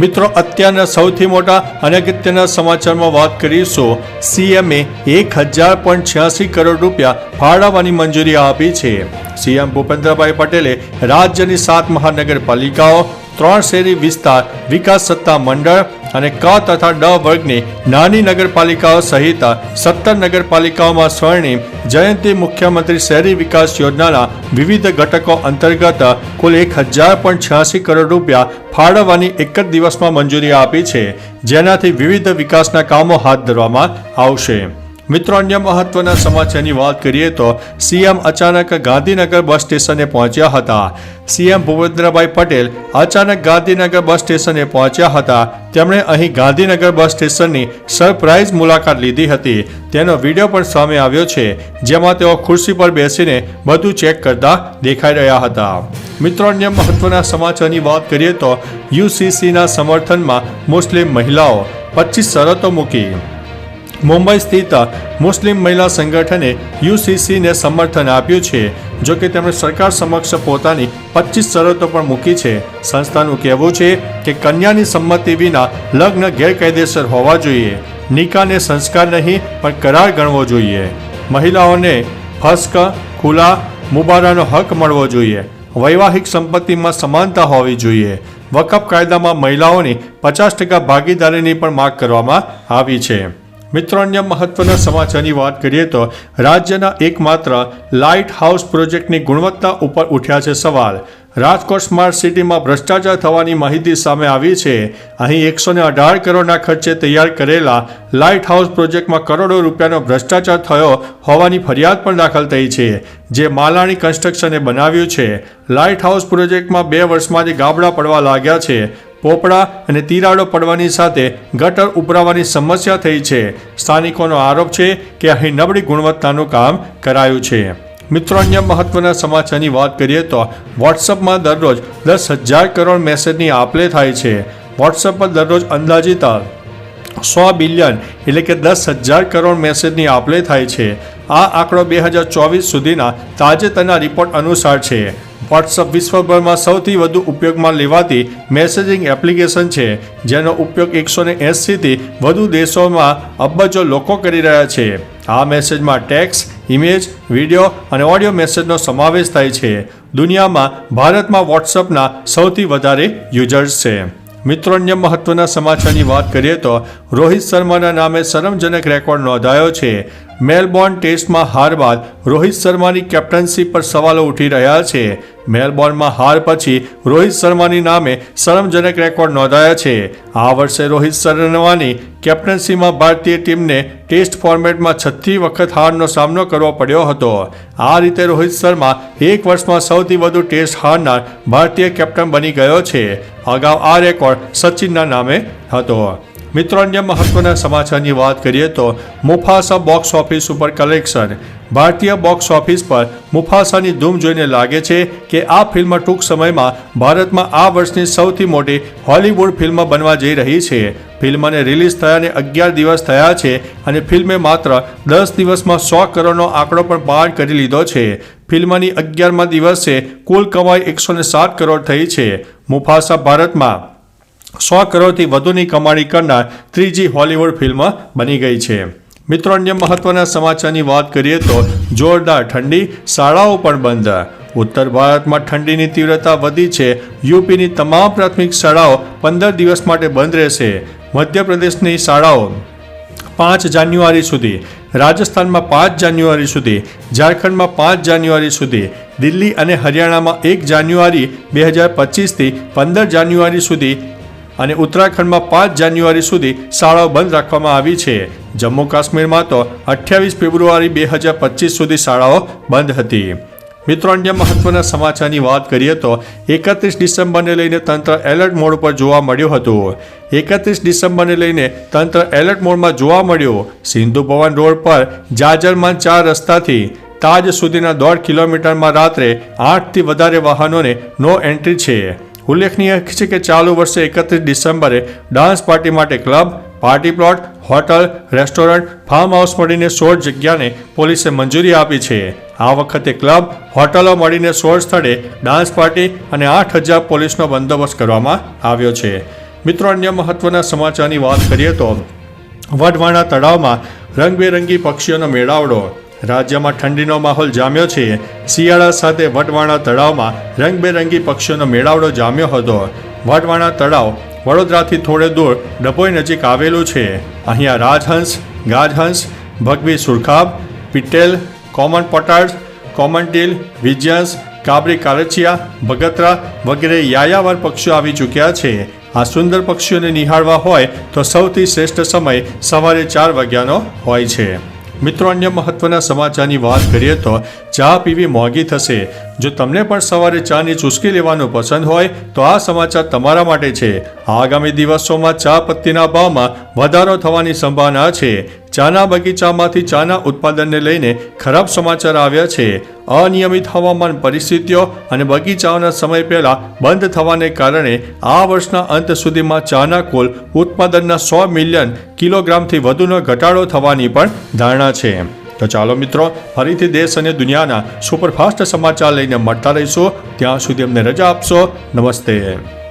મિત્રો, અત્યારના સૌથી મોટા અને અગત્યના સમાચારમાં વાત કરીશું. સીએમએ 1086 કરોડ રૂપિયા ફાળવવાની મંજૂરી આપી છે. સીએમ ભૂપેન્દ્રભાઈ પટેલે રાજ્યની 7 મહાનગરપાલિકાઓ, 3 શહેરી વિસ્તાર વિકાસ સત્તા મંડળ અને ક તથા ડ વર્ગની નાની નગરપાલિકાઓ સહિત 17 નગરપાલિકાઓમાં સ્વર્ણિમ જયંતિ મુખ્યમંત્રી શહેરી વિકાસ યોજનાના વિવિધ ઘટકો અંતર્ગત કુલ 1086 કરોડ રૂપિયા ફાળવવાની એક જ દિવસમાં મંજૂરી આપી છે, જેનાથી વિવિધ વિકાસના કામો હાથ ધરવામાં આવશે. મિત્રો, અન્ય મહત્વના સમાચારની વાત કરીએ તો સીએમ અચાનક ગાંધીનગર બસ સ્ટેશને પહોંચ્યા હતા. સીએમ ભૂપેન્દ્રભાઈ પટેલ અચાનક ગાંધીનગર બસ સ્ટેશને પહોંચ્યા હતા. તેમણે અહીં ગાંધીનગર બસ સ્ટેશનની સરપ્રાઇઝ મુલાકાત લીધી હતી. તેનો વિડીયો પણ સામે આવ્યો છે, જેમાં તેઓ ખુરશી પર બેસીને બધું ચેક કરતા દેખાઈ રહ્યા હતા. મિત્રો, અન્ય મહત્વના સમાચારની વાત કરીએ તો યુસીસીના સમર્થનમાં મુસ્લિમ મહિલાઓ 25 શરતો મૂકી. મુંબઈ સ્થિત મુસ્લિમ મહિલા સંગઠને યુસીસીને સમર્થન આપ્યું છે. જો કે તેમણે સરકાર સમક્ષ પોતાની 25 શરતો પણ મૂકી છે. સંસ્થાનું કહેવું છે કે કન્યાની સંમતિ વિના લગ્ન ગેરકાયદેસર હોવા જોઈએ. નિકાહને સંસ્કાર નહીં પણ કરાર ગણવો જોઈએ. મહિલાઓને ફસ્ક, ખુલા, મુબારાનો હક મળવો જોઈએ. વૈવાહિક સંપત્તિમાં સમાનતા હોવી જોઈએ. વકફ કાયદામાં મહિલાઓની 50% ભાગીદારીની પણ માંગ કરવામાં આવી છે. મિત્રો, અન્ય મહત્વના સમાચારની વાત કરીએ તો રાજ્યના એકમાત્ર લાઇટ હાઉસ પ્રોજેક્ટની ગુણવત્તા ઉપર ઉઠ્યા છે સવાલ. રાજકોટ સ્માર્ટ સિટીમાં ભ્રષ્ટાચાર થવાની માહિતી સામે આવી છે. અહીં 118 કરોડના ખર્ચે તૈયાર કરેલા લાઇટ હાઉસ પ્રોજેક્ટમાં કરોડો રૂપિયાનો ભ્રષ્ટાચાર થયો હોવાની ફરિયાદ પણ દાખલ થઈ છે, જે માલાણી કન્સ્ટ્રક્શને બનાવ્યું છે. લાઇટ હાઉસ પ્રોજેક્ટમાં 2 વર્ષમાં જ ગાબડા પડવા લાગ્યા છે. પોપડા અને તિરાડો પડવાની સાથે ગટર ઉભરાવાની સમસ્યા થઈ છે. સ્થાનિકોનો આરોપ છે કે અહીં નબળી ગુણવત્તાનું કામ કરાયું છે. મિત્રો, અન્ય મહત્વના સમાચારની વાત કરીએ તો વોટ્સઅપમાં દરરોજ 10,000 કરોડ મેસેજની આપ-લે થાય છે. વોટ્સઅપ પર દરરોજ અંદાજિત 100 બિલિયન એટલે કે 10,000 કરોડ મેસેજની આપ-લે થાય છે. આ આંકડો 2024 સુધીના તાજેતરના રિપોર્ટ અનુસાર છે. વોટ્સઅપ વિશ્વભરમાં સૌથી વધુ ઉપયોગમાં લેવાતી મેસેજિંગ એપ્લિકેશન છે, જેનો ઉપયોગ 180થી વધુ દેશોમાં અબજો લોકો કરી રહ્યા છે. આ મેસેજમાં ટેક્સ્ટ, ઇમેજ, વિડીયો અને ઓડિયો મેસેજનો સમાવેશ થાય છે. દુનિયામાં ભારતમાં વોટ્સઅપના સૌથી વધારે યુઝર્સ છે. મિત્રો, અન્ય મહત્વના સમાચારની વાત કરીએ તો રોહિત શર્માના નામે શરમજનક રેકોર્ડ નોંધાયો છે. મેલબોર્ન ટેસ્ટમાં હાર બાદ રોહિત શર્માની કેપ્ટનશી પર સવાલો ઉઠી રહ્યા છે. મેલબોર્નમાં હાર પછી રોહિત શર્માની નામે શરમજનક રેકોર્ડ નોંધાયા છે. આ વર્ષે રોહિત શર્માની કેપ્ટનશીમાં ભારતીય ટીમને ટેસ્ટ ફોર્મેટમાં 6મી વખત હારનો સામનો કરવો પડ્યો હતો. આ રીતે રોહિત શર્મા એક વર્ષમાં સૌથી વધુ ટેસ્ટ હારનાર ભારતીય કેપ્ટન બની ગયો છે. અગાઉ આ રેકોર્ડ સચિનના નામે હતો. મિત્રો, અન્ય મહત્વના સમાચારની વાત કરીએ તો મુફાસા બોક્સ ઓફિસ ઉપર કલેક્શન. ભારતીય બોક્સ ઓફિસ પર મુફાસાની ધૂમ જોઈને લાગે છે કે આ ફિલ્મ ટૂંક સમયમાં ભારતમાં આ વર્ષની સૌથી મોટી હોલિવૂડ ફિલ્મ બનવા જઈ રહી છે. ફિલ્મને રિલીઝ થયાને 11 દિવસ થયા છે અને ફિલ્મે માત્ર 10 દિવસમાં 100 કરોડનો આંકડો પણ પાર કરી લીધો છે. ફિલ્મની 11મા દિવસે કુલ કમાઈ 107 કરોડ થઈ છે. મુફાસા ભારતમાં 100 કરોડથી વધુની કમાણી કરનાર ત્રીજી હોલિવૂડ ફિલ્મ બની ગઈ છે. મિત્રો, અન્ય મહત્વના સમાચારની વાત કરીએ તો જોરદાર ઠંડી, શાળાઓ પણ બંધ. ઉત્તર ભારતમાં ઠંડીની તીવ્રતા વધી છે. યુપીની તમામ પ્રાથમિક શાળાઓ 15 દિવસ માટે બંધ રહેશે. મધ્યપ્રદેશની શાળાઓ 5 જાન્યુઆરી સુધી, રાજસ્થાનમાં 5 જાન્યુઆરી સુધી, ઝારખંડમાં 5 જાન્યુઆરી સુધી, દિલ્હી અને હરિયાણામાં 1 જાન્યુઆરી 2025થી 15 જાન્યુઆરી સુધી અને ઉત્તરાખંડમાં 5 જાન્યુઆરી સુધી શાળાઓ બંધ રાખવામાં આવી છે. જમ્મુ કાશ્મીરમાં તો 28 ફેબ્રુઆરી 2025 સુધી શાળાઓ બંધ હતી. મિત્રો, અન્ય મહત્વના સમાચારની વાત કરીએ તો 31 ડિસેમ્બરને લઈને તંત્ર એલર્ટ મોડ પર જોવા મળ્યું હતું. 31 ડિસેમ્બરને લઈને તંત્ર એલર્ટ મોડમાં જોવા મળ્યું. સિંધુ ભવન રોડ પર જાજરમાન 4 રસ્તાથી તાજ સુધીના 1.5 કિલોમીટરમાં રાત્રે 8થી વધારે વાહનોને નો એન્ટ્રી છે. ઉલ્લેખનીય છે કે ચાલુ વર્ષે 31 ડિસેમ્બરે ડાન્સ પાર્ટી માટે club, party plot, hotel, restaurant, farm house મળીને 16 જગ્યાને પોલીસે મંજૂરી આપી છે. આ વખતે ક્લબ, હોટલો મળીને 16 સ્થળે ડાન્સ પાર્ટી અને 8,000 પોલીસનો બંદોબસ્ત કરવામાં આવ્યો છે. મિત્રો, અન્ય મહત્વના સમાચારની વાત કરીએ તો વઢવાણા તળાવમાં રંગબેરંગી પક્ષીઓનો મેળાવડો. રાજ્યમાં ઠંડીનો માહોલ જામ્યો છે. શિયાળા સાથે વઢવાણા તળાવમાં રંગબેરંગી પક્ષીઓનો મેળાવડો જામ્યો હતો. વઢવાણા તળાવ વડોદરાથી થોડે દૂર ડભોઈ નજીક આવેલું છે. અહીંયા રાજહંસ, ગાજહંસ, ભગવી સુરખાબ, પીટેલ, કોમન પોટાર્ડ, કોમન ટીલ, વિજયંસ, કાબરી કારચિયા, બગતરા વગેરે યાયાવર પક્ષીઓ આવી ચૂક્યા છે. આ સુંદર પક્ષીઓને નિહાળવા હોય તો સૌથી શ્રેષ્ઠ સમય સવારે 4 વાગ્યાનો હોય છે. મિત્રો, અન્ય મહત્વના સમાચારની વાત કરીએ તો ચા પીવી મોંઘી થશે. જો તમને પણ સવારે ચાની ચૂસકી લેવાનું પસંદ હોય તો આ સમાચાર તમારા માટે છે. આગામી દિવસોમાં ચા પત્તીના ભાવમાં વધારો થવાની સંભાવના છે. ચાના બગીચામાંથી ચાના ઉત્પાદનને લઈને ખરાબ સમાચાર આવ્યા છે. અનિયમિત હવામાન પરિસ્થિતિઓ અને બગીચાઓના સમય પહેલા બંધ થવાને કારણે આ વર્ષના અંત સુધીમાં ચાના કુલ ઉત્પાદનના 100 મિલિયન કિલોગ્રામથી વધુનો ઘટાડો થવાની પણ ધારણા છે. તો ચાલો મિત્રો, ફરીથી દેશ અને દુનિયાના સુપરફાસ્ટ સમાચાર લઈને મળતા રહીશું. ત્યાં સુધી અમને રજા આપશો. નમસ્તે.